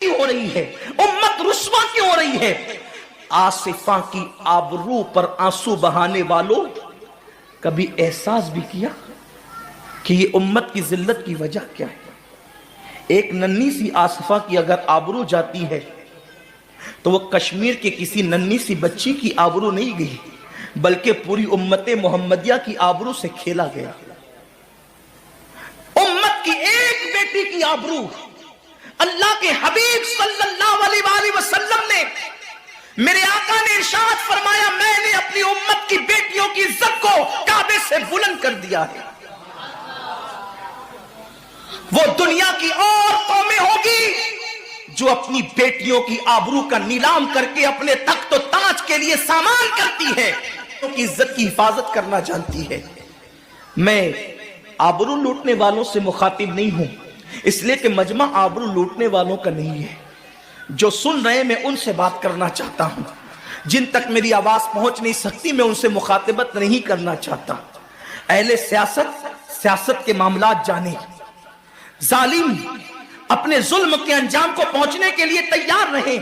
ہو رہی ہے، امت رسوا کیوں ہو رہی ہے؟ آصفہ کی آبرو پر آنسو بہانے والوں، کبھی احساس بھی کیا کہ یہ امت کی ذلت کی وجہ کیا ہے؟ ایک ننھی سی آصفہ کی اگر آبرو جاتی ہے تو وہ کشمیر کے کسی ننھی سی بچی کی آبرو نہیں گئی، بلکہ پوری امت محمدیہ کی آبرو سے کھیلا گیا۔ امت کی ایک بیٹی کی آبرو، اللہ کے حبیب صلی اللہ علیہ وآلہ وسلم نے، میرے آقا نے ارشاد فرمایا، میں نے اپنی امت کی بیٹیوں کی عزت کو کعبے سے بلند کر دیا ہے۔ وہ دنیا کی اور قومیں ہوگی جو اپنی بیٹیوں کی آبرو کا نیلام کر کے اپنے تخت و تاج کے لیے سامان کرتی ہے، ان کی عزت کی حفاظت کرنا جانتی ہے۔ میں آبرو لوٹنے والوں سے مخاطب نہیں ہوں، اس لیے کہ مجمع آبرو لوٹنے والوں کا نہیں ہے۔ جو سن رہے میں ان سے بات کرنا چاہتا ہوں، جن تک میری آواز پہنچ نہیں سکتی میں ان سے مخاطبت نہیں کرنا چاہتا۔ اہل سیاست کے معاملات جانے، ظالم اپنے ظلم کے انجام کو پہنچنے کے لیے تیار رہے،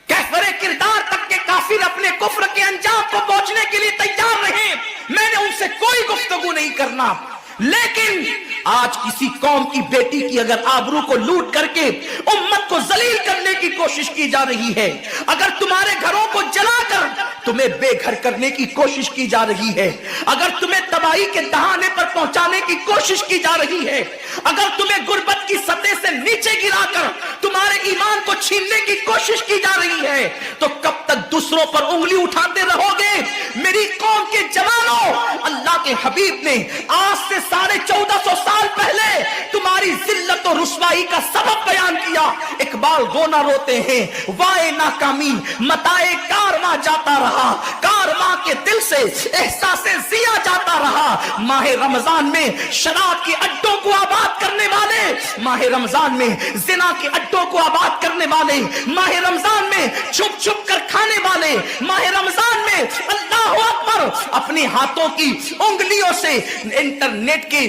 کفر کردار تک کے کافر اپنے کفر کے انجام کو پہنچنے کے لیے تیار رہے، میں نے ان سے کوئی گفتگو نہیں کرنا۔ لیکن آج کسی قوم کی بیٹی کی اگر آبرو کو لوٹ کر کے امت کو ذلیل کرنے کی کوشش کی جا رہی ہے، اگر تمہارے گھروں کو جلا کر تمہیں بے گھر کرنے کی کوشش کی جا رہی ہے، اگر تمہیں تباہی کے دہانے پر پہنچانے کی کوشش کی جا رہی ہے، اگر تمہیں غربت کی سطح سے نیچے گرا کر تمہارے ایمان کو چھیننے کی کوشش کی جا رہی ہے، تو کب تک دوسروں پر انگلی اٹھاتے رہو گے؟ میری قوم کے جوانوں، اللہ کے حبیب نے آج سے 1450 سال پہلے تمہاری ذلت و رسوائی کا سبب بیان کیا۔ اقبال رونا روتے ہیں، وائے ناکامی متائے کارواں جاتا رہا، کارواں کے دل سے احساس زیا جاتا رہا۔ ماہ رمضان میں شراب کے اڈوں کو آباد کرنے والے، ماہ رمضان میں زنا کے اڈوں کو آباد کرنے والے، ماہ رمضان میں چھپ چھپ کر کھانے والے، ماہ رمضان میں اللہ اکبر اپنے ہاتھوں کی انگلیوں سے انٹرنیٹ کے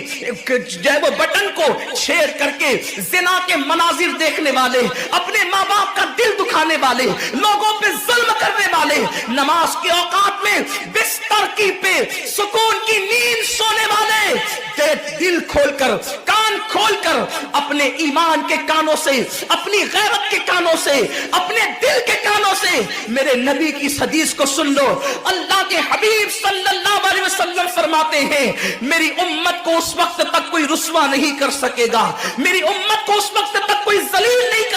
جو ہے وہ بٹن کو چھیڑ کر کے زنا کے مناظر دیکھنے والے، اپنے ماں باپ کا دل دکھانے والے، لوگوں پہ ظلم کرنے والے، نماز کے اوقات میں بستر کی پہ سکون کی نیند سونے والے، دل کھول کر کان کھول کر اپنے ایمان کے کانوں سے، اپنی غیرت کے کانوں سے، اپنے دل کے کانوں سے میرے نبی کی اس حدیث کو سن لو۔ اللہ کے حبیب صلی اللہ علیہ وسلم فرماتے ہیں، میری امت کو اس وقت تک کوئی رسوا نہیں کر سکے گا، میری امت کو اس وقت تک کوئی ذلیل نہیں کر